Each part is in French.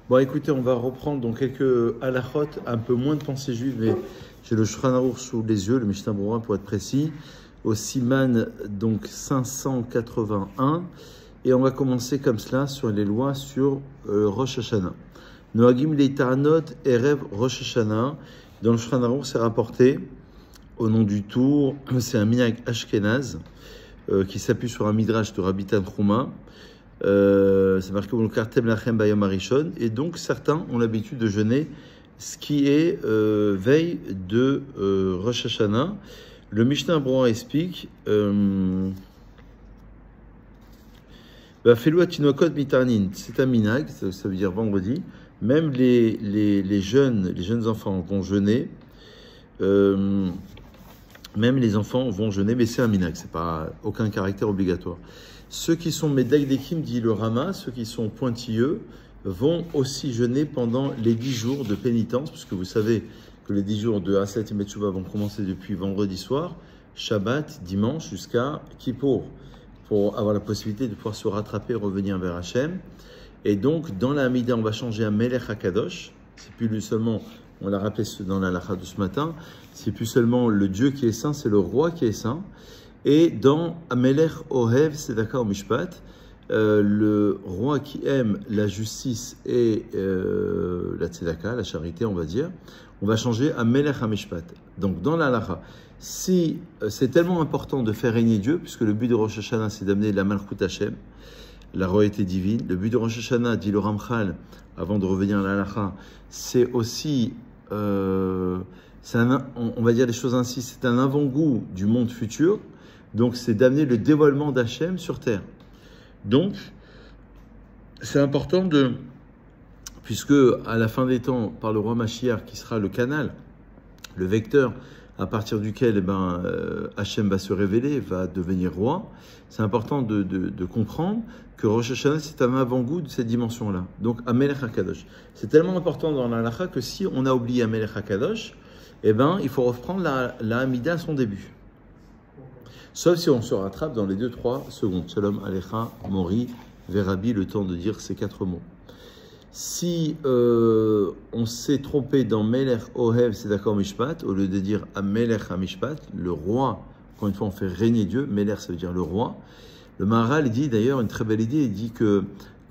Bon, écoutez, on va reprendre donc quelques halachot, un peu moins de pensée juive, mais j'ai le Shulchan Aruch sous les yeux, le Mishnah Berurah pour être précis, au Siman donc 581, et on va commencer comme cela sur les lois sur Rosh Hashanah. Noagim Leitanot Erev Rosh Hashanah, dans le Shulchan Aruch c'est rapporté au nom du tour, c'est un minhag ashkenaz qui s'appuie sur un midrash de Rabbi Tanchuma. C'est marqué au Kartem Lachem Bayom Arishon, et donc certains ont l'habitude de jeûner ce qui est veille de Rosh Hashanah. Le Mishnah Berurah explique Felou Atinokot Mitarnin, c'est un minhag, ça veut dire vendredi. Même les jeunes enfants vont jeûner. Même les enfants vont jeûner, mais c'est un minhag, c'est pas aucun caractère obligatoire. Ceux qui sont Medagdekim, dit le Rama, ceux qui sont pointilleux, vont aussi jeûner pendant les 10 jours de pénitence, puisque vous savez que les 10 jours de Haset et Metshuva vont commencer depuis vendredi soir, Shabbat, dimanche, jusqu'à Kippour, pour avoir la possibilité de pouvoir se rattraper et revenir vers Hachem. Et donc, dans la Hamida, on va changer à Melech HaKadosh. C'est plus seulement, on l'a rappelé dans la halakha de ce matin, c'est plus seulement le Dieu qui est saint, c'est le roi qui est saint. Et dans Amelech Ohev Tzedaka Mishpat, le roi qui aime la justice et la tzedaka, la charité, on va dire, on va changer à Melech HaMishpat. Donc dans la halakha, si c'est tellement important de faire régner Dieu, puisque le but de Rosh Hashanah c'est d'amener la Malchut Hashem, la royauté divine, le but de Rosh Hashanah, dit le Ramchal, avant de revenir à la halakha, c'est aussi, on va dire les choses ainsi, c'est un avant-goût du monde futur. Donc, c'est d'amener le dévoilement d'Hachem sur terre. Donc, c'est important puisque à la fin des temps, par le roi Mashiach, qui sera le canal, le vecteur à partir duquel Hachem va se révéler, va devenir roi, c'est important de comprendre que Rosh Hashanah, c'est un avant-goût de cette dimension-là. Donc, Amelech HaKadosh. C'est tellement important dans la halakha que si on a oublié Amelech HaKadosh, il faut reprendre la Hamida à son début. Sauf si on se rattrape dans les 2-3 secondes. Shalom Alecha, Mori, Verabi, le temps de dire ces 4 mots. Si on s'est trompé dans Melech Ohev Tzedaka Mishpat, au lieu de dire Amelech HaMishpat, le roi, quand une fois on fait régner Dieu, Melech ça veut dire le roi. Le Maharal dit d'ailleurs une très belle idée, il dit que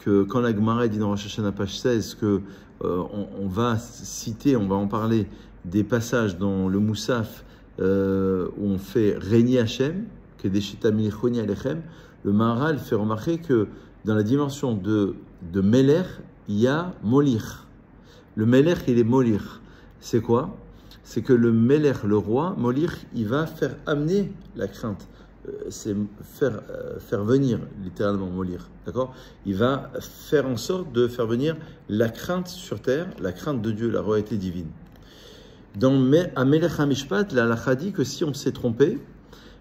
quand la Gemara dit dans Rosh Hashanah page 16 que on va citer, on va en parler des passages dans le Moussaf où on fait régner Hachem, que des Shitamichoni Alechem, le Maharal fait remarquer que dans la dimension de Melech, il y a Molir. Le Melech, il est Molir. C'est quoi? C'est que le Melech, le roi, Molir, il va faire amener la crainte. C'est faire venir, littéralement, Molir. D'accord? Il va faire en sorte de faire venir la crainte sur terre, la crainte de Dieu, la royauté divine. Dans Amelech HaMishpat, la halakha dit que si on s'est trompé,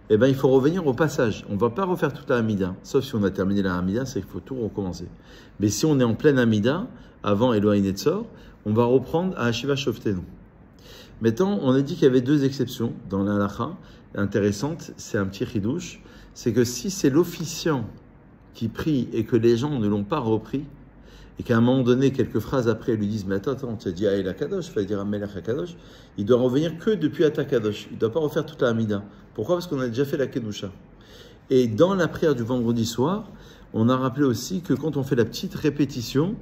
il faut revenir au passage. On ne va pas refaire toute la Hamida. Sauf si on a terminé la Hamida, c'est qu'il faut tout recommencer. Mais si on est en pleine Hamida, avant Elohim Netzor, on va reprendre à Hashiva Shoftenu. Maintenant, on a dit qu'il y avait 2 exceptions dans la halakha intéressantes. C'est un petit chidouche. C'est que si c'est l'officiant qui prie et que les gens ne l'ont pas repris, et qu'à un moment donné, quelques phrases après, ils lui disent « Mais attends, tu as dit Aïla Kadosh, il fallait dire Amelech HaKadosh », il doit revenir que depuis Atakadosh. Il ne doit pas refaire toute la Hamida. Pourquoi? Parce qu'on a déjà fait la Kedusha. Et dans la prière du vendredi soir, on a rappelé aussi que quand on fait la petite répétition,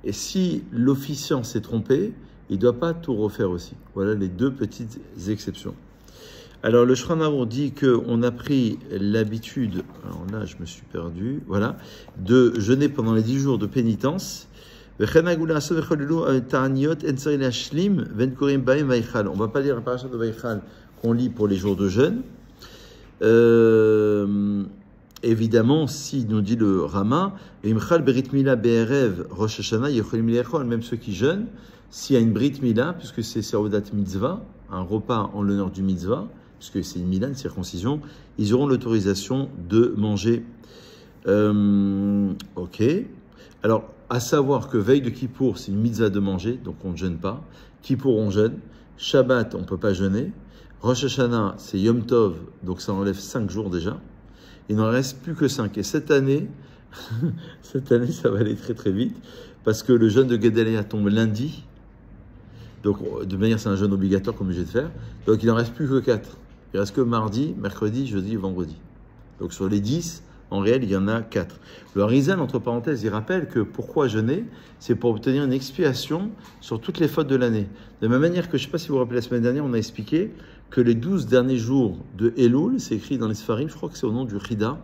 et si l'officiant s'est trompé, il ne doit pas tout refaire aussi. Voilà les 2 petites exceptions. Alors le Shulchan Aruch dit qu'on a pris l'habitude, alors là je me suis perdu, voilà, de jeûner pendant les 10 jours de pénitence. On ne va pas lire la parasha de Vaïchal qu'on lit pour les jours de jeûne. Évidemment, si nous dit le Rama, même ceux qui jeûnent, s'il y a une Brit Mila, puisque c'est Seudat Mitzvah, un repas en l'honneur du Mitzvah, puisque c'est une Mila, une circoncision, ils auront l'autorisation de manger. Ok. Alors, à savoir que veille de Kippour, c'est une mitzvah de manger, donc on ne jeûne pas. Kippour, on jeûne. Shabbat, on ne peut pas jeûner. Rosh Hashanah, c'est Yom Tov, donc ça enlève 5 jours déjà. Il n'en reste plus que 5. Et cette année, ça va aller très très vite, parce que le jeûne de Guédaléa tombe lundi. Donc, de manière, c'est un jeûne obligatoire comme je vais de faire. Donc, il n'en reste plus que 4. Il reste que mardi, mercredi, jeudi, vendredi. Donc, sur les 10, en réel, il y en a 4. Le Harizal, entre parenthèses, il rappelle que pourquoi jeûner, c'est pour obtenir une expiation sur toutes les fautes de l'année. De la même manière que, je ne sais pas si vous vous rappelez, la semaine dernière, on a expliqué que les 12 derniers jours de Elul, c'est écrit dans les Sfarim, je crois que c'est au nom du Rida,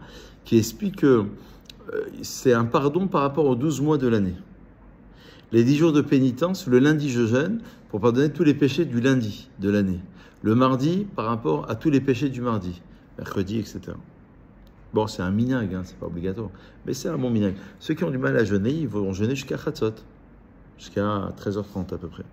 qui explique que c'est un pardon par rapport aux 12 mois de l'année. Les 10 jours de pénitence, le lundi je jeûne pour pardonner tous les péchés du lundi de l'année. Le mardi par rapport à tous les péchés du mardi, mercredi, etc. Bon, c'est un minag, hein, c'est pas obligatoire, mais c'est un bon minag. Ceux qui ont du mal à jeûner, ils vont jeûner jusqu'à Chatzot, jusqu'à 13h30 à peu près.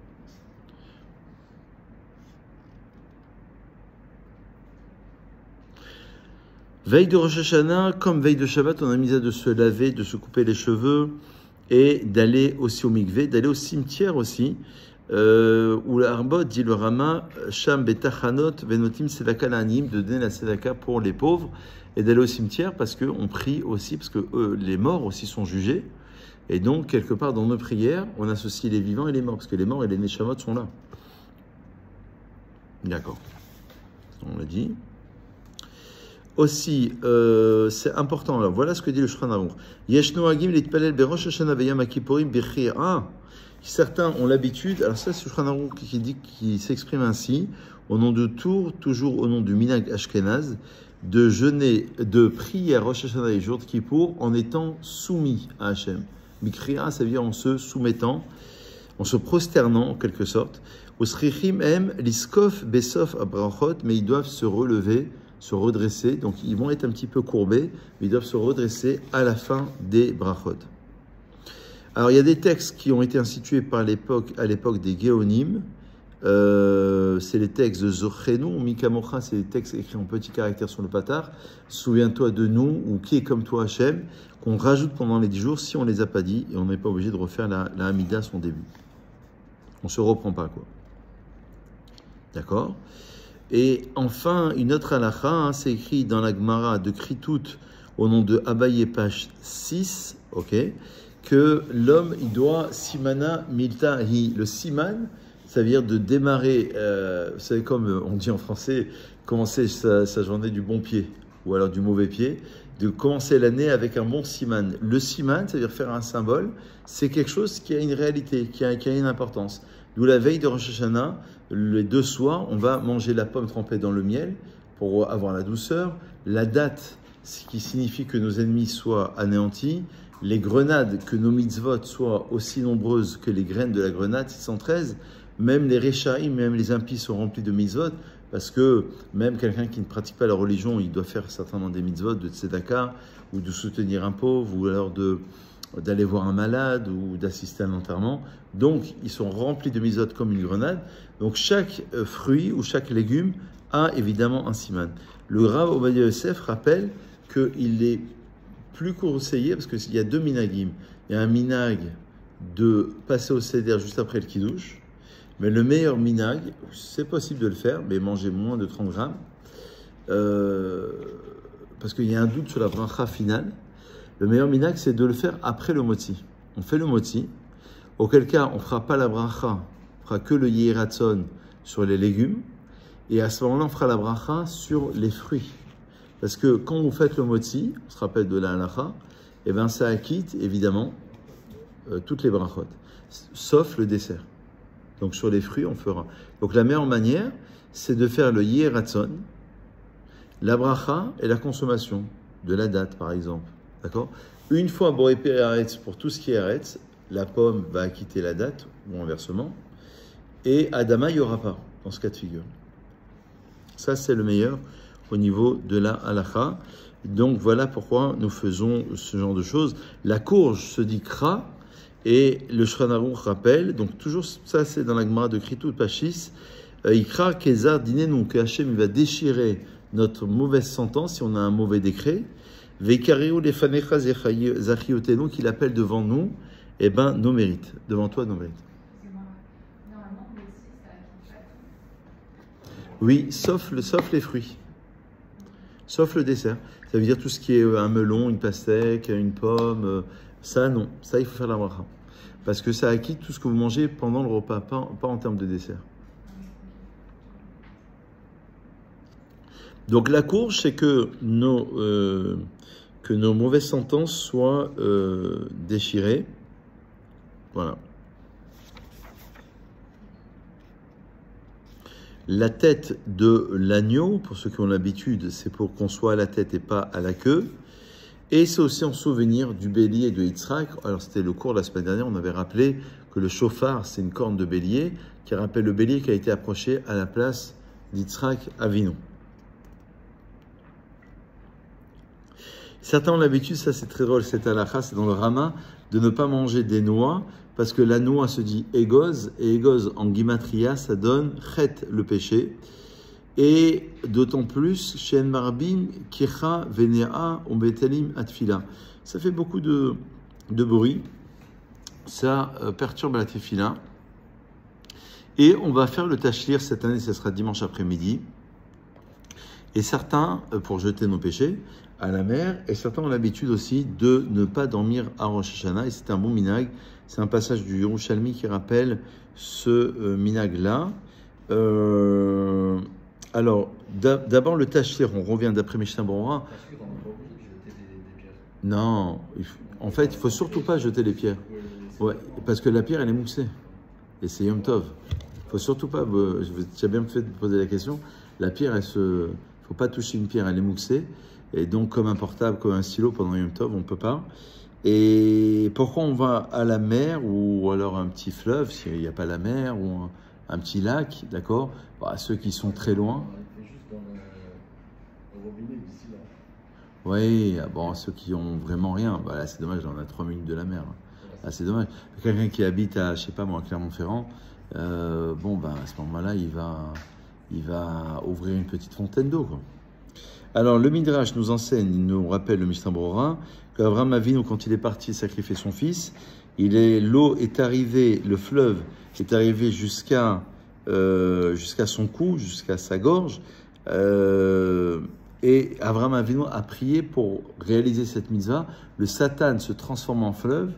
Veille de Rosh Hashanah, comme veille de Shabbat, on a mis à de se laver, de se couper les cheveux, et d'aller aussi au mikvé, d'aller au cimetière aussi, où l'Arbot dit le Rama, Sham betachanot venotim sedaka la'anim, de donner la sedaka pour les pauvres, et d'aller au cimetière parce qu'on prie aussi, parce que les morts aussi sont jugés, et donc quelque part dans nos prières, on associe les vivants et les morts, parce que les morts et les neshamot sont là. D'accord. On l'a dit. Aussi, c'est important. Alors, voilà ce que dit le Shulchan Aruch. Yeshno Hagim litpalel berosh Hashanah v'yom Kippurim b'chir. Certains ont l'habitude. Alors ça, c'est le Shulchan Aruch qui s'exprime ainsi, au nom de Tours, toujours au nom du Minag Ashkenaz, de jeûner, de prier à Rosh Hashanah et jour de Kippour en étant soumis à Hachem. B'chir, ça veut dire en se soumettant, en se prosternant en quelque sorte. Usrichim em liskof besof abrachot, mais ils doivent se relever, se redresser, donc ils vont être un petit peu courbés, mais ils doivent se redresser à la fin des brachot. Alors il y a des textes qui ont été institués à l'époque des Géonim, c'est les textes de Zochenu, Mikamocha, c'est les textes écrits en petits caractères sur le patar, souviens-toi de nous, ou qui est comme toi Hachem, qu'on rajoute pendant les 10 jours si on ne les a pas dit, et on n'est pas obligé de refaire la Hamida à son début. On ne se reprend pas, quoi. D'accord ? Et enfin, une autre halakha, hein, c'est écrit dans la Gemara de Kritout, au nom de Abaye page 6, ok, que l'homme, il doit simana milta hi. Le siman, ça veut dire de démarrer, vous savez, comme on dit en français, commencer sa journée du bon pied, ou alors du mauvais pied, de commencer l'année avec un bon siman. Le siman, c'est-à-dire faire un symbole, c'est quelque chose qui a une réalité, qui a une importance. D'où la veille de Rosh Hashanah, les 2 soirs, on va manger la pomme trempée dans le miel pour avoir la douceur. La date, ce qui signifie que nos ennemis soient anéantis. Les grenades, que nos mitzvot soient aussi nombreuses que les graines de la grenade, 613. Même les réchaïm, même les impies sont remplis de mitzvot, parce que même quelqu'un qui ne pratique pas la religion, il doit faire certainement des mitzvot de tzedaka, ou de soutenir un pauvre, ou alors d'aller voir un malade ou d'assister à un enterrement. Donc, ils sont remplis de mitzvot comme une grenade. Donc, chaque fruit ou chaque légume a évidemment un siman. Le Rav Ovadia Yosef rappelle qu'il est plus conseillé, parce qu'il y a 2 minagim. Il y a un minag de passer au seder juste après le kiddush, mais le meilleur minag, c'est possible de le faire, mais manger moins de 30 grammes, parce qu'il y a un doute sur la bracha finale. Le meilleur minag, c'est de le faire après le motzi. On fait le motzi, auquel cas on ne fera pas la bracha, on fera que le yératson sur les légumes, et à ce moment-là, on fera la bracha sur les fruits. Parce que quand vous faites le motzi, on se rappelle de la halacha, et bien ça acquitte évidemment toutes les brachot, sauf le dessert. Donc sur les fruits, on fera. Donc la meilleure manière, c'est de faire le yératson, la bracha et la consommation de la date, par exemple. D'accord ? Une fois Boré Péré Aretz, pour tout ce qui est Aretz, la pomme va acquitter la date, ou inversement, et Adama, il n'y aura pas, dans ce cas de figure. Ça, c'est le meilleur au niveau de la halakha. Donc, voilà pourquoi nous faisons ce genre de choses. La courge se dit kra, et le Shulchan Aruch rappelle, donc toujours ça, c'est dans la Gemara de Kritout Pachis, Ikra Kezar Dinenu, que Hachem il va déchirer notre mauvaise sentence si on a un mauvais décret. Vekariou lefanecha zachiyotenu, qu'il appelle devant nous, eh ben, nos mérites. Devant toi, nos mérites. Oui, sauf les fruits. Sauf le dessert. Ça veut dire tout ce qui est un melon, une pastèque, une pomme. Ça, non. Ça, il faut faire la bracha. parce que ça acquitte tout ce que vous mangez pendant le repas, pas en termes de dessert. Donc la courge, c'est que nos mauvaises sentences soient déchirées. Voilà. La tête de l'agneau, pour ceux qui ont l'habitude, c'est pour qu'on soit à la tête et pas à la queue. Et c'est aussi en souvenir du bélier de Yitzhak. Alors c'était le cours de la semaine dernière, on avait rappelé que le shofar, c'est une corne de bélier qui rappelle le bélier qui a été approché à la place d'Yitzhak Avinu. Certains ont l'habitude, ça c'est très drôle, c'est halakha, c'est dans le Rama, de ne pas manger des noix, parce que la noix se dit égoz, et égoz en gimatria, ça donne chet, le péché. Et d'autant plus, chez Marbin, Kicha, Venea, Ombetelim, Atfila. Ça fait beaucoup de bruit, ça perturbe la tefila. Et on va faire le tachlir cette année, ce sera dimanche après-midi. Et certains, pour jeter nos péchés, à la mer, et certains ont l'habitude aussi de ne pas dormir à Rosh Hashanah, et c'est un bon minag. C'est un passage du Yerushalmi qui rappelle ce minag-là. Alors, d'abord le tachlir, on revient d'après Mishnah Berurah. Non, en fait, il ne faut surtout pas jeter les pierres. Ouais, parce que la pierre, elle est moussée. Et c'est Yom Tov. Il ne faut surtout pas, tu as bien fait de poser la question, la pierre, il ne faut pas toucher une pierre, elle est moussée. Et donc, comme un portable, comme un stylo, pendant Yom Tov, on ne peut pas. Et pourquoi on va à la mer ou alors un petit fleuve, s'il n'y a pas la mer, ou un petit lac, d'accord? Bah, ceux qui sont très loin. Juste dans le robinet d'ici là. Oui, bon, ceux qui ont vraiment rien, bah là c'est dommage, on a 3 minutes de la mer. Là c'est dommage. Quelqu'un qui habite à, je sais pas moi, à Clermont-Ferrand, bon, bah, à ce moment-là, il va ouvrir une petite fontaine d'eau, quoi. Alors, le Midrash nous enseigne, il nous rappelle le Mishnah Berurah, qu'Abraham Avinu, quand il est parti sacrifier son fils, l'eau est arrivée, le fleuve est arrivé jusqu'à son cou, jusqu'à sa gorge, et Abraham Avinu a prié pour réaliser cette mitzvah. Le Satan se transforme en fleuve,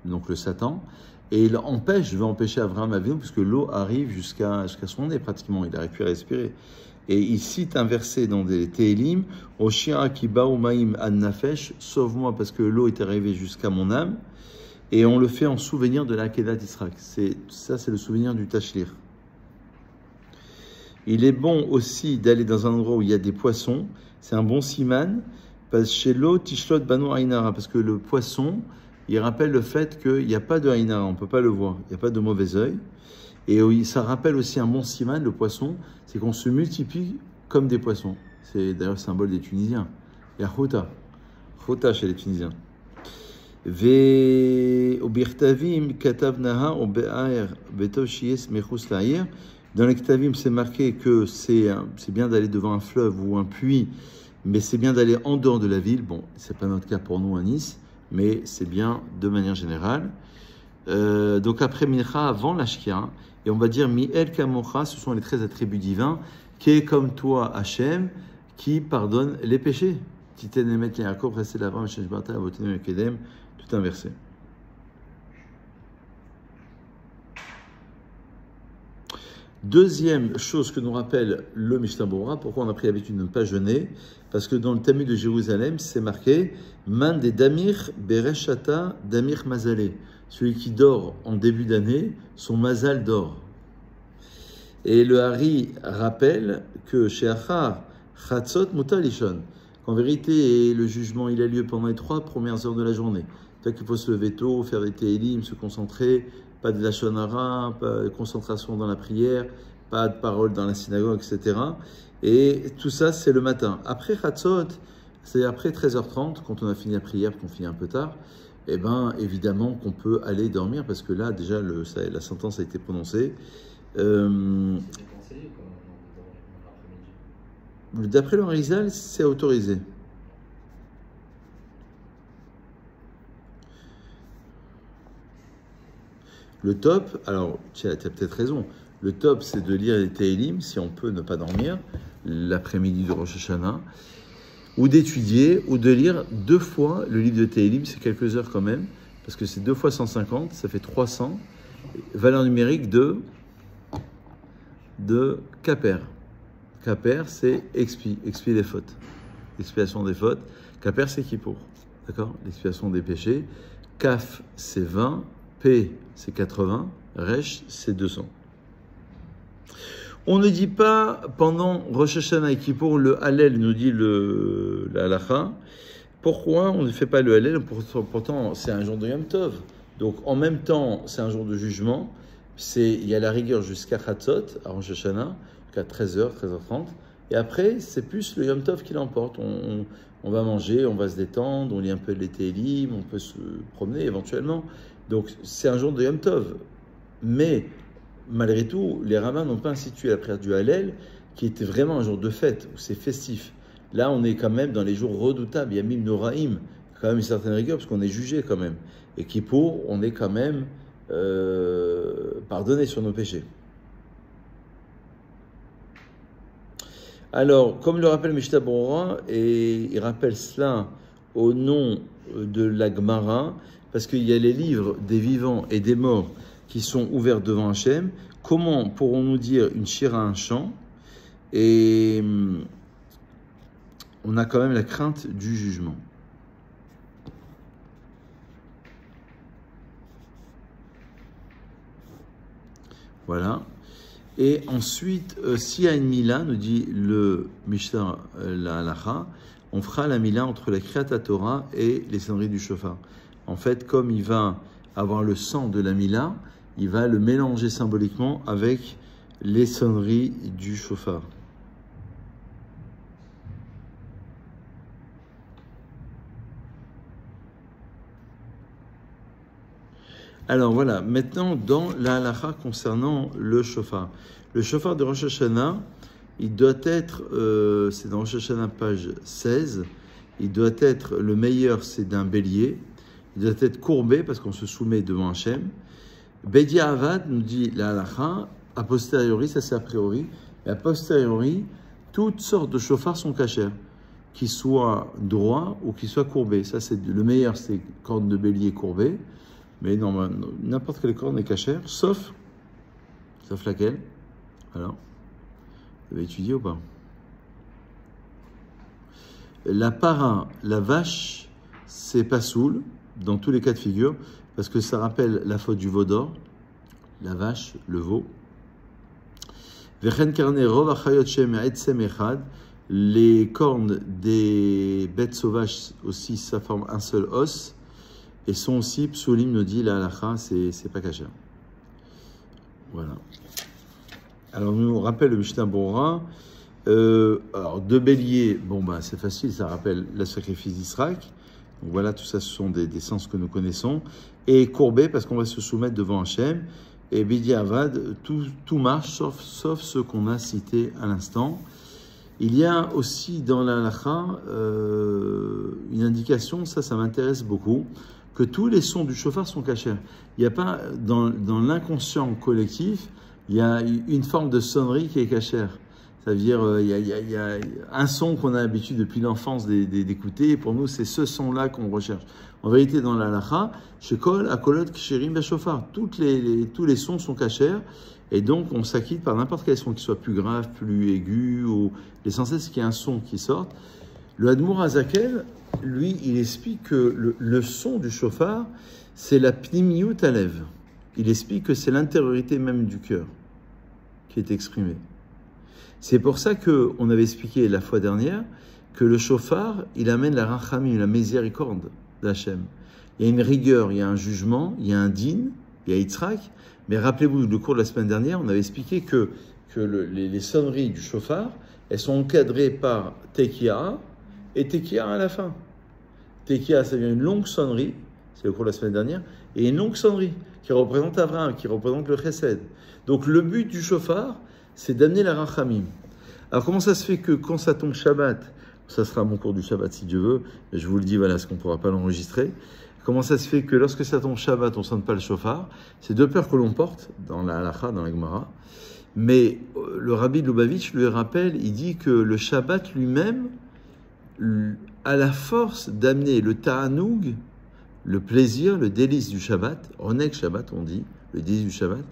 donc le Satan, et il veut empêcher Abraham Avinu, puisque l'eau arrive jusqu'à son nez pratiquement, il n'arrive plus à respirer. Et il cite un verset dans des Télim, Oshia kiba umaim an nafesh, sauve-moi parce que l'eau est arrivée jusqu'à mon âme. Et on le fait en souvenir de l'Akedat Yisraël. Ça, c'est le souvenir du Tachlir. Il est bon aussi d'aller dans un endroit où il y a des poissons. C'est un bon siman. Parce que chez l'eau, Tishlot Banu Ainara. Parce que le poisson, il rappelle le fait qu'il n'y a pas de Ainara. On ne peut pas le voir. Il n'y a pas de mauvais œil. Et ça rappelle aussi un bon siman, le poisson, c'est qu'on se multiplie comme des poissons. C'est d'ailleurs le symbole des Tunisiens. Il y a Chota chez les Tunisiens. Dans les Ktavim, c'est marqué que c'est bien d'aller devant un fleuve ou un puits, mais c'est bien d'aller en dehors de la ville. Bon, c'est pas notre cas pour nous à Nice, mais c'est bien de manière générale. Donc après Mincha, avant la Shkia, et on va dire Mi'el Kamocha, ce sont les 13 attributs divins, qui est comme toi Hachem, qui pardonne les péchés. Titen Emet Yaakov, Resed Avram, Sheshbata, Avotenu Ekedem, tout inversé. Deuxième chose que nous rappelle le Mishnah Berurah, pourquoi on a pris l'habitude de ne pas jeûner, parce que dans le Talmud de Jérusalem, c'est marqué Man de Damir Bereshata Damir Mazalé. Celui qui dort en début d'année, son mazal dort. Et le Hari rappelle que chez Achar, Chatzot Mutalishon, qu'en vérité, le jugement il a lieu pendant les 3 premières heures de la journée. C'est-à-dire qu'il faut se lever tôt, faire des télim, se concentrer, pas de lachon hara, pas de concentration dans la prière, pas de parole dans la synagogue, etc. Et tout ça, c'est le matin. Après Chatzot, c'est après 13h30, quand on a fini la prière, qu'on finit un peu tard, eh bien, évidemment qu'on peut aller dormir, parce que là, déjà, la sentence a été prononcée. D'après le Harizal, c'est autorisé. Le top, alors, tu as peut-être raison, le top, c'est de lire les Télim, si on peut ne pas dormir, l'après-midi de Rosh Hashanah, ou d'étudier, ou de lire 2 fois le livre de Télim, c'est quelques heures quand même, parce que c'est 2 fois 150, ça fait 300. Valeur numérique de Kaper. Kaper, c'est expier les fautes. Expiation des fautes. Kaper, c'est Kippour. D'accord? L'expiation des péchés. Kaf, c'est 20. P, c'est 80. Resh, c'est 200. On ne dit pas pendant Rosh Hashanah et Kippour le Hallel, nous dit la halakha. Pourquoi on ne fait pas le Hallel? Pourtant, c'est un jour de Yom Tov. Donc, en même temps, c'est un jour de jugement. Il y a la rigueur jusqu'à Chatzot, à Rosh Hashanah, jusqu'à 13h, 13h30. Et après, c'est plus le Yom Tov qui l'emporte. On va manger, on va se détendre, on lit un peu les Télim, on peut se promener éventuellement. Donc, c'est un jour de Yom Tov. Mais, malgré tout, les rabbins n'ont pas institué la prière du Hallel, qui était vraiment un jour de fête, où c'est festif. Là, on est quand même dans les jours redoutables. Yamim Noraim, quand même une certaine rigueur, parce qu'on est jugé quand même. Et Kippour, on est quand même pardonné sur nos péchés. Alors, comme le rappelle Mishnah Berurah, et il rappelle cela au nom de la Gemara, parce qu'il y a les livres des vivants et des morts qui sont ouverts devant Hachem, comment pourrons-nous dire une shira, un chant, et on a quand même la crainte du jugement. Voilà. Et ensuite, s'il y a une mila, nous dit le Mishnah, la halacha, on fera la mila entre la Kriyat Torah et les sonneries du shofar. En fait, comme il va avoir le sang de la mila, il va le mélanger symboliquement avec les sonneries du shofar. Alors voilà, maintenant dans la halakha concernant le shofar. Le shofar de Rosh Hashanah, il doit être, c'est dans Rosh Hashanah page 16, il doit être, le meilleur c'est d'un bélier, il doit être courbé parce qu'on se soumet devant Hachem. Bedia Avad nous dit la halakha, a posteriori, ça c'est a priori, et a posteriori, toutes sortes de shofars sont cachers, qu'ils soient droits ou qu'ils soient courbés. Ça c'est le meilleur, c'est corne de bélier courbée. Mais normalement, n'importe quelle corne est cachère, sauf laquelle? Alors, vous avez étudié ou pas? La para, la vache, c'est pas soul, dans tous les cas de figure, parce que ça rappelle la faute du veau d'or, la vache, le veau. Les cornes des bêtes sauvages aussi, ça forme un seul os. Et sont aussi, psulim nous dit, la halakha, c'est pas caché. Voilà. Alors, nous rappelle le Mishnah Berurah. Alors, deux béliers, bon, bah, c'est facile, ça rappelle le sacrifice d'Israël. Donc, voilà, tout ça, ce sont des sens que nous connaissons. Et courbé, parce qu'on va se soumettre devant Hachem. Et Bidi Avad, tout marche, sauf ce qu'on a cité à l'instant. Il y a aussi dans la halakha une indication, ça m'intéresse beaucoup, que tous les sons du shofar sont cachers. Il n'y a pas, dans l'inconscient collectif, il y a une forme de sonnerie qui est cachère. Ça veut dire, il y a un son qu'on a l'habitude depuis l'enfance d'écouter, et pour nous, c'est ce son-là qu'on recherche. En vérité, dans la halakha, shekol, akolot, ksherim, beshofar, tous les sons sont cachers, et donc on s'acquitte par n'importe quel son qui soit plus grave, plus aigu, ou l'essentiel, c'est qu'il y ait un son qui sorte. Le Admour Hazakel, lui, il explique que le son du shofar, c'est la pnimiyut alev. Il explique que c'est l'intériorité même du cœur qui est exprimée. C'est pour ça qu'on avait expliqué la fois dernière que le shofar, il amène la rachamim, la miséricorde d'Hachem. Il y a une rigueur, il y a un jugement, il y a un din, il y a Yitzhak. Mais rappelez-vous, le cours de la semaine dernière, on avait expliqué que les sonneries du shofar, elles sont encadrées par tekiah et tekiah à la fin. Tekiah, ça vient une longue sonnerie, c'est le cours de la semaine dernière, et une longue sonnerie qui représente Abraham, qui représente le chesed. Donc le but du shofar, c'est d'amener la rachamim. Alors comment ça se fait que quand ça tombe Shabbat, ça sera mon cours du Shabbat si Dieu veut, mais je vous le dis, voilà, parce qu'on ne pourra pas l'enregistrer. Comment ça se fait que lorsque ça tombe Shabbat, on ne sonne pas le shofar? C'est deux peurs que l'on porte dans la halakha, dans la Gemara. Mais le Rabbi de Lubavitch lui rappelle, il dit que le Shabbat lui-même a la force d'amener le ta'anoug, le plaisir, le délice du Shabbat, Oneg Shabbat on dit, le délice du Shabbat,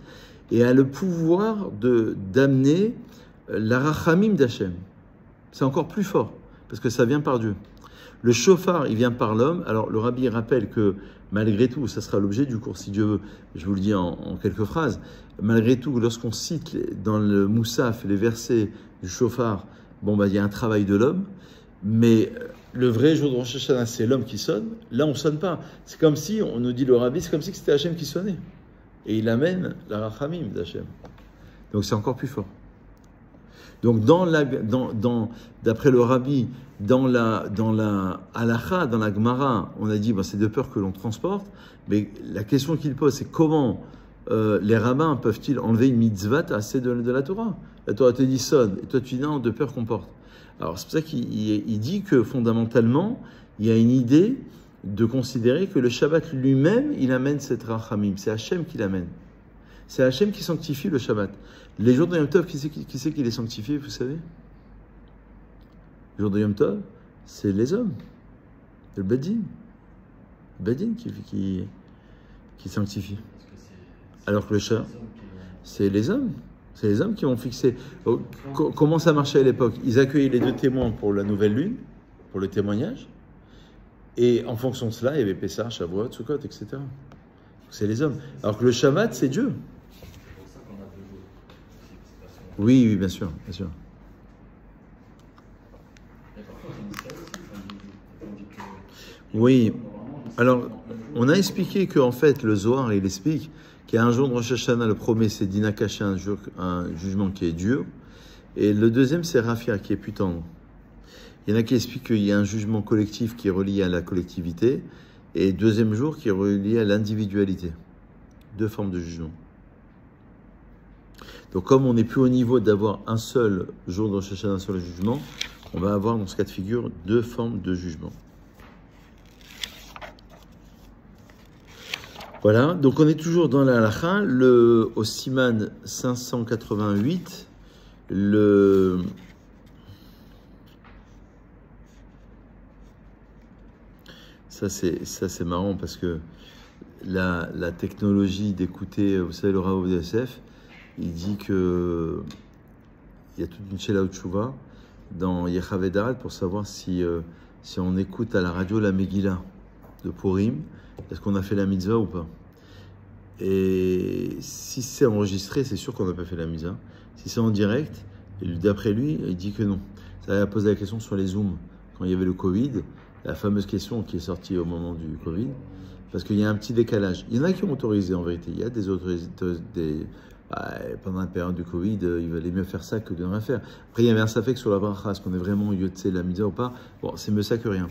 et a le pouvoir d'amener la rachamim d'Hachem. C'est encore plus fort, parce que ça vient par Dieu. Le shofar, il vient par l'homme. Alors le rabbi rappelle que malgré tout, ça sera l'objet du cours si Dieu veut, je vous le dis en quelques phrases, malgré tout, lorsqu'on cite dans le Moussaf les versets du shofar, bon il y a un travail de l'homme, mais le vrai jour de Rosh Hashanah, c'est l'homme qui sonne. Là, on ne sonne pas. C'est comme si, on nous dit le rabbi, c'est comme si c'était Hachem qui sonnait. Et il amène la rachamim d'Hachem. Donc c'est encore plus fort. Donc d'après le rabbi, dans la halakha, dans la gemara, on a dit c'est de peur que l'on transporte, mais la question qu'il pose, c'est comment les rabbins peuvent-ils enlever une mitzvah assez de la Torah? La Torah te dit sonne, et toi tu dis non, de peur qu'on porte. Alors c'est pour ça qu'il dit que fondamentalement, il y a une idée de considérer que le Shabbat lui-même, il amène cette rachamim. C'est Hachem qui l'amène. C'est Hachem qui sanctifie le Shabbat. Les jours de Yom Tov, qui c'est qui les sanctifie, vous savez? Les jours de Yom Tov, c'est les hommes. C'est le Bedin. Le Bedin qui sanctifie. Alors que le Shabbat, c'est les hommes. C'est les hommes qui vont fixer. Comment ça marchait à l'époque? Ils accueillaient les deux témoins pour la nouvelle lune, pour le témoignage. Et en fonction de cela, il y avait Pessah, Shavuot, Sukkot, etc. C'est les hommes. Alors que le Shabbat, c'est Dieu. Oui, bien sûr, bien sûr. Oui. Alors, on a expliqué qu'en fait, le Zohar, il explique qu'il y a un jour de Rosh Hashanah, le premier, c'est Dina Kaché, un jugement qui est dur. Et le deuxième, c'est Rafia, qui est plus tendre. Il y en a qui expliquent qu'il y a un jugement collectif qui est relié à la collectivité, et deuxième jour qui est relié à l'individualité. Deux formes de jugement. Donc comme on n'est plus au niveau d'avoir un seul jour de Rosh Hashanah sur le jugement, on va avoir dans ce cas de figure deux formes de jugement. Voilà, donc on est toujours dans la halakha, au Siman 588, ça c'est marrant parce que la technologie d'écouter, vous savez, le Rav Ovadia Yosef, il dit que il y a toute une Shela Tchouva dans Yechavé Darat pour savoir si on écoute à la radio la Megillah de Purim, est-ce qu'on a fait la mitzvah ou pas? Et si c'est enregistré, c'est sûr qu'on n'a pas fait la mitzvah. Si c'est en direct, d'après lui, il dit que non. Ça a posé la question sur les Zooms quand il y avait le Covid, la fameuse question qui est sortie au moment du Covid, parce qu'il y a un petit décalage. Il y en a qui ont autorisé en vérité. Il y a des autorisateurs, pendant la période du Covid, il valait mieux faire ça que de rien faire. Après, il y avait un safek sur la bracha, est-ce qu'on est vraiment yotse la mitzvah ou pas? Bon, c'est mieux ça que rien.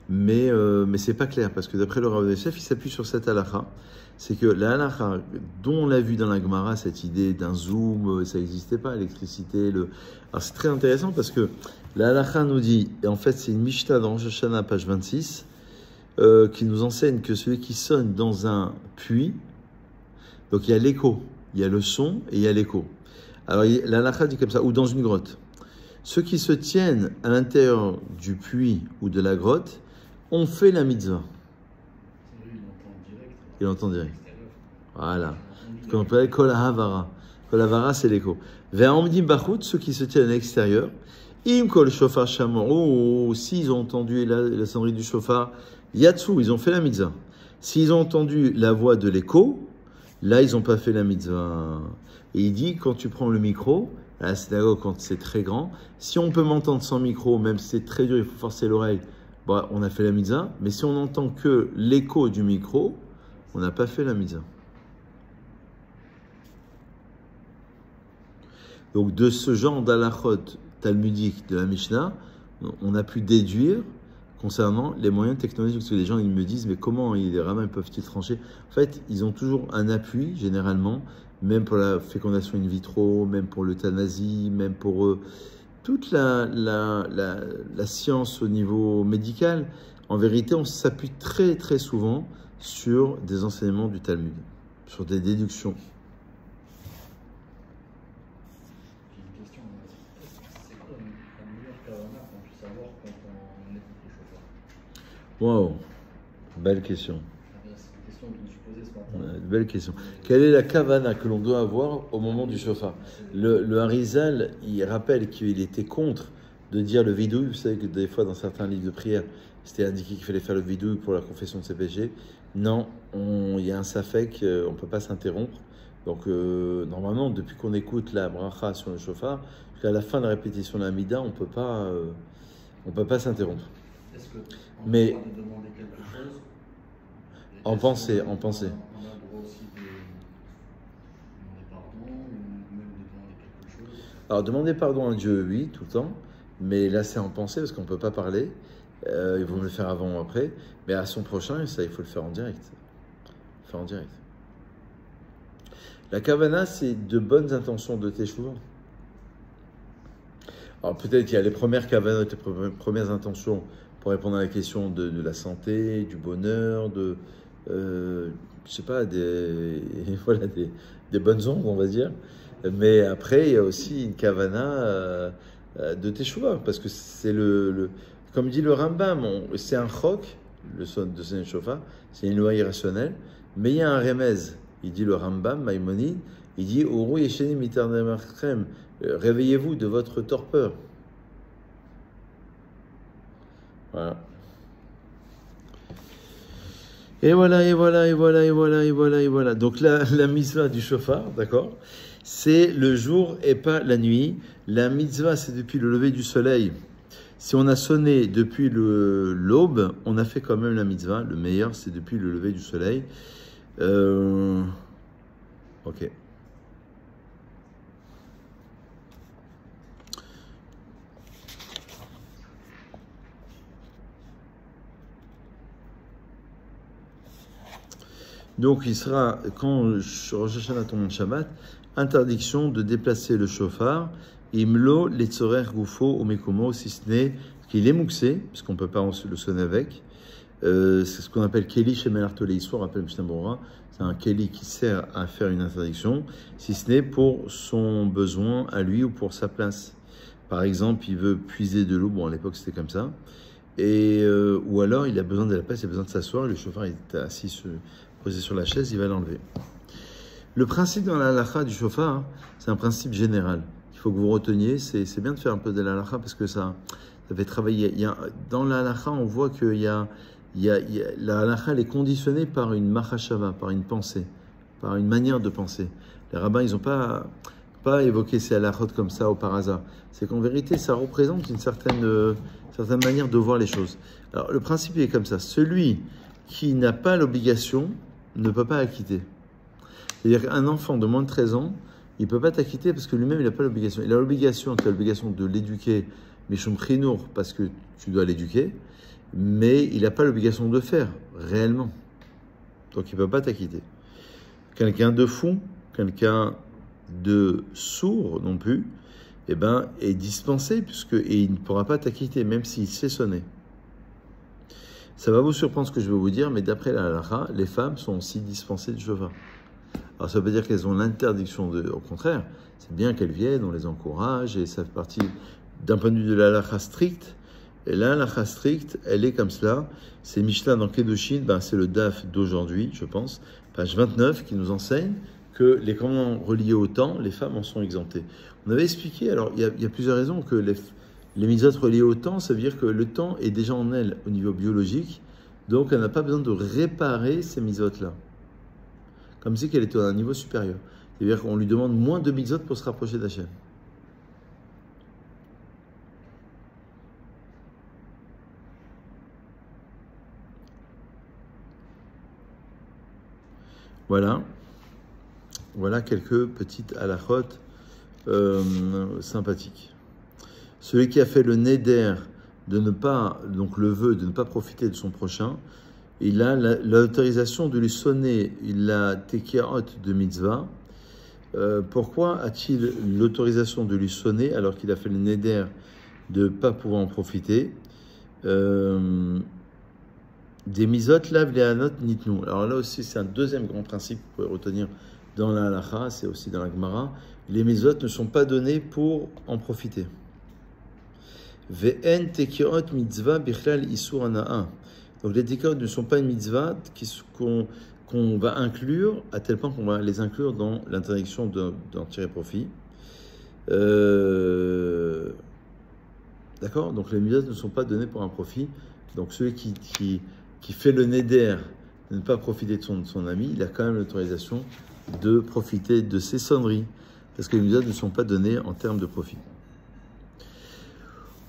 Mais c'est pas clair, parce que d'après le Rav Ovadia Yosef, il s'appuie sur cette halakha. C'est que la halakha, dont on l'a vu dans la Gemara, cette idée d'un zoom, ça n'existait pas, l'électricité. Alors c'est très intéressant parce que la halakha nous dit, et en fait c'est une Mishnah dans Rosh Hashanah, page 26, qui nous enseigne que celui qui sonne dans un puits, donc il y a l'écho, il y a le son et il y a l'écho. Alors la halakha dit comme ça, ou dans une grotte. Ceux qui se tiennent à l'intérieur du puits ou de la grotte ont fait la mitzvah. Il entend direct. Voilà. Ce qu'on appelle Kol Havara. Kol Havara, c'est l'écho. Vers Amdim Bachut, ceux qui se tiennent à l'extérieur. Im Kol Shofar Shamor. S'ils ont entendu la sonnerie du shofar, Yatsu, ils ont fait la mitzvah. S'ils ont entendu la voix de l'écho, là, ils n'ont pas fait la mitzvah. Et il dit, quand tu prends le micro, à la synagogue, quand c'est très grand, si on peut m'entendre sans micro, même si c'est très dur, il faut forcer l'oreille, bah, on a fait la mitzvah. Mais si on n'entend que l'écho du micro, on n'a pas fait la mitzvah. Donc de ce genre d'halachot talmudique de la Mishnah, on a pu déduire concernant les moyens technologiques. Parce que les gens ils me disent, mais comment les rabbins peuvent-ils trancher? En fait, ils ont toujours un appui, généralement, même pour la fécondation in vitro, même pour l'euthanasie, même pour toute la science au niveau médical. En vérité, on s'appuie très très souvent sur des enseignements du Talmud, sur des déductions. J'ai une question. C'est quoi la meilleure kavana qu'on puisse avoir quand on écoute le shofar? Waouh, belle question. belle question. Quelle est la kavana que l'on doit avoir au moment du shofar? Le Harizal, il rappelle qu'il était contre de dire le vidouille. Vous savez que des fois, dans certains livres de prière, c'était indiqué qu'il fallait faire le vidouille pour la confession de ses péchés. Non, il y a un safek, on ne peut pas s'interrompre. Donc, normalement, depuis qu'on écoute la bracha sur le shofar, jusqu'à la fin de la répétition de la mida, on ne peut pas s'interrompre. Est-ce qu'on Mais a droit de demander quelque chose? en pensée. On a le droit aussi de demander pardon ou même de demander quelque chose? Alors, demander pardon à Dieu, oui, tout le temps. Mais là, c'est en pensée parce qu'on ne peut pas parler. Il vaut mieux le faire avant ou après. Mais à son prochain, ça, il faut le faire en direct. La kavana, c'est de bonnes intentions de teshuva. Alors, peut-être qu'il y a les premières kavanot, les premières intentions pour répondre à la question de la santé, du bonheur, je sais pas, voilà, des bonnes ondes, on va dire. Mais après, il y a aussi une kavana de teshuva, parce que c'est comme dit le Rambam, c'est un chok, le son de Senen Shofar, c'est une loi irrationnelle, mais il y a un remez. Il dit le Rambam, Maïmonide, il dit Oru yesheni mitarnemarchem, réveillez-vous de votre torpeur. Voilà. Et voilà. Donc la mitzvah du shofar, d'accord, c'est le jour et pas la nuit. La mitzvah, c'est depuis le lever du soleil. Si on a sonné depuis l'aube, on a fait quand même la mitzvah. Le meilleur, c'est depuis le lever du soleil. Ok. Donc, il sera, quand Rosh Hashanah tombe en Shabbat, interdiction de déplacer le shofar, imlo letzorer gufo ou mekomo, si ce n'est qu'il est mouxé, puisqu'on ne peut pas le sonner avec. C'est ce qu'on appelle keli chez Melartolé Issour, rappelle Mishnah Berurah. C'est un keli qui sert à faire une interdiction, si ce n'est pour son besoin à lui ou pour sa place. Par exemple, il veut puiser de l'eau, bon, à l'époque c'était comme ça, ou alors il a besoin de la place, il a besoin de s'asseoir, le chauffeur est assis, posé sur la chaise, il va l'enlever. Le principe dans la halakha du chauffard, c'est un principe général qu'il faut que vous reteniez. C'est bien de faire un peu de la halakha parce que ça fait travailler. Dans la halakha, on voit que la halakha elle est conditionnée par une machashava, par une pensée, par une manière de penser. Les rabbins, ils n'ont pas évoqué ces halakhot comme ça au par hasard. C'est qu'en vérité, ça représente une certaine manière de voir les choses. Alors, le principe est comme ça. Celui qui n'a pas l'obligation ne peut pas acquitter. C'est-à-dire qu'un enfant de moins de 13 ans, il ne peut pas t'acquitter parce que lui-même, il n'a pas l'obligation. Il a l'obligation, tu as l'obligation de l'éduquer, mais Mishum Chinour, parce que tu dois l'éduquer, mais il n'a pas l'obligation de le faire, réellement. Donc, il ne peut pas t'acquitter. Quelqu'un de fou, quelqu'un de sourd non plus, est dispensé, et il ne pourra pas t'acquitter, même s'il sait sonner. Ça va vous surprendre ce que je vais vous dire, mais d'après la halakha, les femmes sont aussi dispensées du shofar. Alors ça veut pas dire qu'elles ont l'interdiction au contraire, c'est bien qu'elles viennent, on les encourage, et ça fait partie d'un point de vue de la halakha stricte. Et la halakha stricte, elle est comme cela. C'est Mishnah dans Kedushin, c'est le DAF d'aujourd'hui, je pense, page 29, qui nous enseigne que les commandements reliés au temps, les femmes en sont exemptées. On avait expliqué, alors il y a plusieurs raisons, que les mitzvot reliées au temps, ça veut dire que le temps est déjà en elle au niveau biologique, donc elle n'a pas besoin de réparer ces mitzvot-là. Comme si qu'elle était à un niveau supérieur. C'est-à-dire qu'on lui demande moins de mitzvot pour se rapprocher d'Hachem. Voilà quelques petites halachot sympathiques. Celui qui a fait le neder de ne pas, donc le vœu de ne pas profiter de son prochain, il a l'autorisation de lui sonner la tekiaot de mitzvah. Pourquoi a-t-il l'autorisation de lui sonner alors qu'il a fait le neder de ne pas pouvoir en profiter? Des mitzvot lav lehanot nitnu. Alors là aussi, c'est un deuxième grand principe que vous pouvez retenir dans la halacha, c'est aussi dans la Gemara. Les mitzvot ne sont pas donnés pour en profiter. Ve'en tekiot mitzvah bichlal isur hana'a. Donc les tekiot ne sont pas une mitzvah qu'on va inclure, à tel point qu'on va les inclure dans l'interdiction d'en tirer profit. D'accord? Donc les mitzvot ne sont pas donnés pour un profit. Donc celui qui fait le neder de ne pas profiter de son ami, il a quand même l'autorisation de profiter de ses sonneries. Parce que les mitzvot ne sont pas donnés en termes de profit.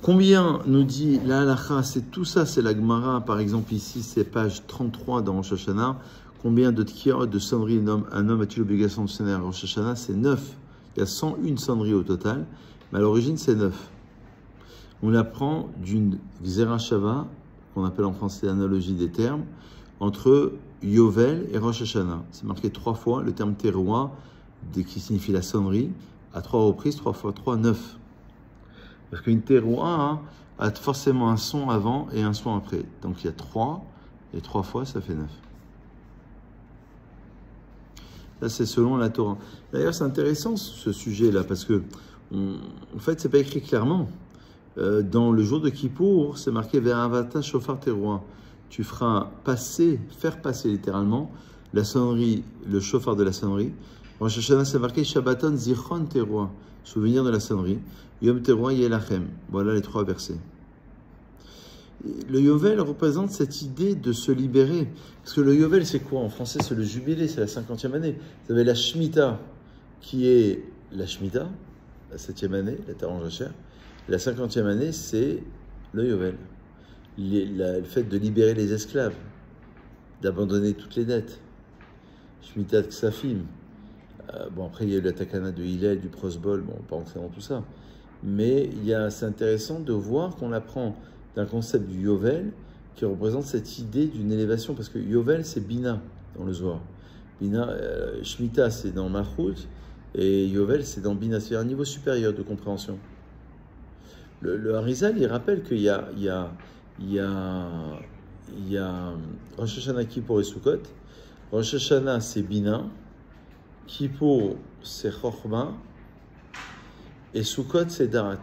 Combien nous dit la halakha, c'est tout ça, c'est la Gemara, par exemple ici, c'est page 33 dans Rosh Hashanah. Combien de tkirot, de sonneries un homme a-t-il l'obligation de sonner à Rosh Hashanah? C'est 9. Il y a 101 sonneries au total, mais à l'origine c'est 9. On apprend d'une Gzera Shava, qu'on appelle en français l'analogie des termes, entre Yovel et Rosh Hashanah. C'est marqué 3 fois, le terme teroua, qui signifie la sonnerie, à 3 reprises, 3 fois 3, 9. Parce qu'une teroua a forcément un son avant et un son après. Donc il y a 3, et 3 fois ça fait 9. Là, c'est selon la Torah. D'ailleurs, c'est intéressant ce sujet-là, parce que, en fait, c'est pas écrit clairement. Dans le jour de Kippour, c'est marqué Ve'avata shofar teroua. Tu feras faire passer littéralement la sonnerie, le shofar de la sonnerie. Rosh Hashanah, c'est marqué Shabbaton zichron teroua, souvenir de la sonnerie. Yom teroua yelachem. Voilà les 3 versets. Le Yovel représente cette idée de se libérer. Parce que le Yovel, c'est quoi? En français, c'est le jubilé, c'est la 50e année. Vous avez la Shemitah, qui est la Shemitah, la 7e année, la Terre en jachère. La 50e année, c'est le Yovel. Le fait de libérer les esclaves, d'abandonner toutes les dettes. Shemitah Ksafim. Bon, après, il y a eu la Takana de Hillel, du prosbol, bon, on ne va pas rentrer dans tout ça. Mais c'est intéressant de voir qu'on apprend d'un concept du Yovel qui représente cette idée d'une élévation, parce que Yovel c'est Bina dans le Zohar. Bina, Shemitah c'est dans Malchut et Yovel c'est dans Bina, c'est un niveau supérieur de compréhension. Le Harizal il rappelle qu'il y a Rosh Hashanah, Kippour et Sukkot. Rosh Hashanah c'est Bina, Kippour c'est Chochma et Sukkot c'est Darat.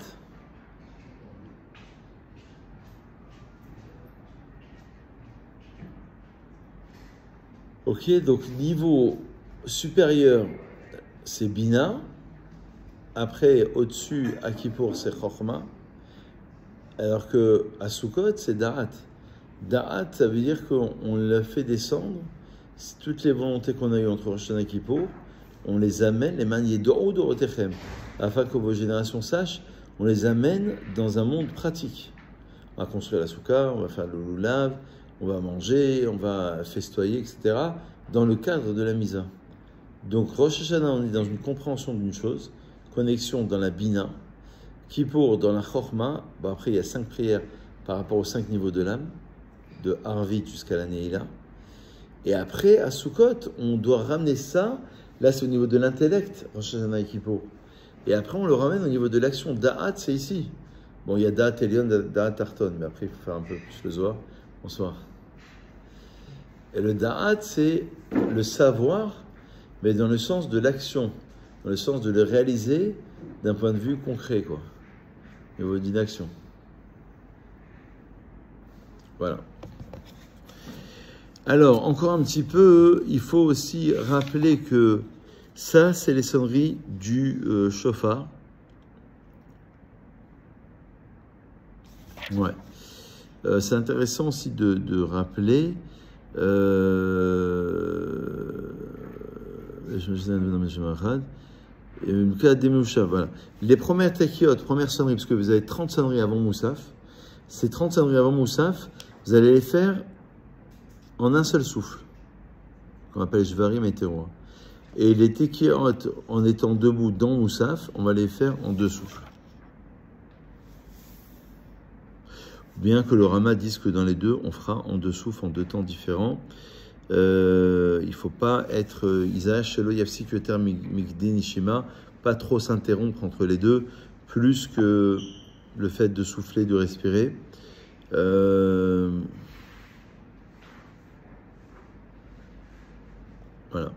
Ok, donc niveau supérieur, c'est Bina. Après, au-dessus, à Kippour, c'est Chochma. Alors que à Sukkot, c'est Darat. Darat, ça veut dire qu'on l'a fait descendre. Toutes les volontés qu'on a eues entre Rosh Hashanah et Kippour, on les amène, les manier d'Oro d'Orotechem, afin que vos générations sachent, on les amène dans un monde pratique. On va construire la soukha, on va faire le loulav, on va manger, on va festoyer, etc., dans le cadre de la misa. Donc, Rosh Hashanah, on est dans une compréhension d'une chose, connexion dans la Bina, Kippour dans la Chochma. Bon, après, il y a 5 prières par rapport aux 5 niveaux de l'âme, de Arvit jusqu'à la Neila. Et après, à Sukkot, on doit ramener ça, là c'est au niveau de l'intellect, Rosh Hashanah et Kippour. Et après, on le ramène au niveau de l'action. Da'at, c'est ici. Bon, il y a Da'at Elion, Da'at Tarton, mais après, il faut faire un peu plus le Zohar. Bonsoir. Et le Da'at, c'est le savoir, mais dans le sens de l'action, dans le sens de le réaliser d'un point de vue concret, quoi. Au niveau d'une action. Voilà. Alors, encore un petit peu, il faut aussi rappeler que ça, c'est les sonneries du shofar. Ouais. C'est intéressant aussi de rappeler. Voilà. Les premières tekiot, premières sonneries, parce que vous avez 30 sonneries avant Moussaf. Ces 30 sonneries avant Moussaf, vous allez les faire en un seul souffle, qu'on appelle Shvarim et Teroua. Et les tekiot, en étant debout dans Moussaf, on va les faire en 2 souffles. Bien que le Rama dise que dans les deux, on fera en 2 souffles, en 2 temps différents. Il ne faut pas être Isaac, Shelo, Yafsik, Yoter, Migdi, Nishima, pas trop s'interrompre entre les deux, plus que le fait de souffler, de respirer. Voilà.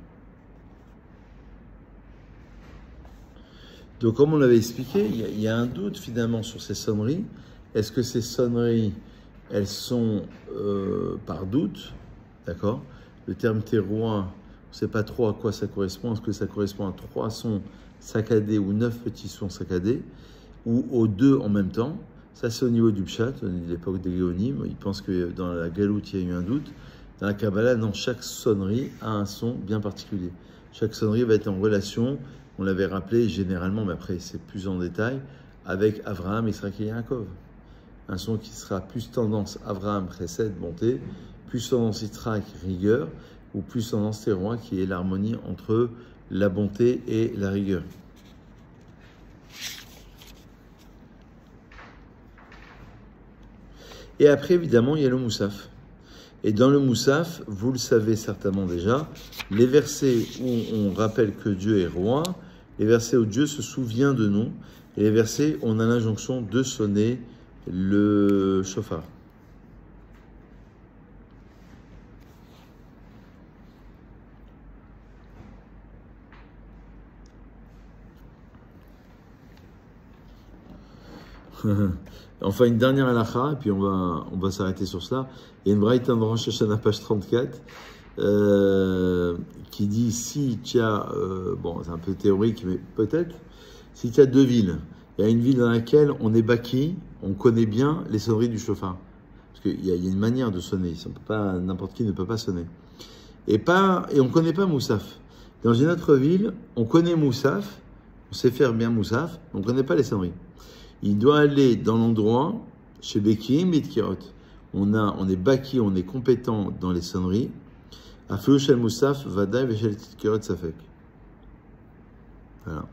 Donc, comme on l'avait expliqué, il y a un doute finalement sur ces sonneries. Est-ce que ces sonneries, elles sont par doute, d'accord? le terme terroir, on ne sait pas trop à quoi ça correspond. Est-ce que ça correspond à 3 sons saccadés ou 9 petits sons saccadés, ou aux 2 en même temps? Ça, c'est au niveau du pshat, de l'époque des Géonim. Ils pensent que dans la galoute, il y a eu un doute. Dans la Kabbalah, non, chaque sonnerie a un son bien particulier. Chaque sonnerie va être en relation, on l'avait rappelé généralement, mais après c'est plus en détail, avec Avraham, Israël et Yaakov. Un son qui sera plus tendance Avraham, Chesed, bonté, plus tendance Yitzhak, rigueur, ou plus tendance Teroua, qui est l'harmonie entre la bonté et la rigueur. Et après, évidemment, il y a le Moussaf. Et dans le Moussaf, vous le savez certainement déjà, les versets où on rappelle que Dieu est roi, les versets où Dieu se souvient de nous, et les versets où on a l'injonction de sonner le shofar. Enfin, une dernière halakha, et puis on va s'arrêter sur cela. Il y a une braïta dans Rosh Hashanah, page 34, qui dit, si tu as, bon, c'est un peu théorique, mais peut-être, si tu as 2 villes, il y a une ville dans laquelle on est baki, on connaît bien les sonneries du shofar. Parce qu'il y a une manière de sonner, n'importe qui ne peut pas sonner. Et on ne connaît pas Moussaf. Dans une autre ville, on connaît Moussaf, on sait faire bien Moussaf, mais on ne connaît pas les sonneries. Il doit aller dans l'endroit, chez Bekim, Mitkirot. On est baki, on est compétent dans les sonneries. Afeu shel Moussaf, Vadaï, Veshel Mitkirot Safek. Voilà.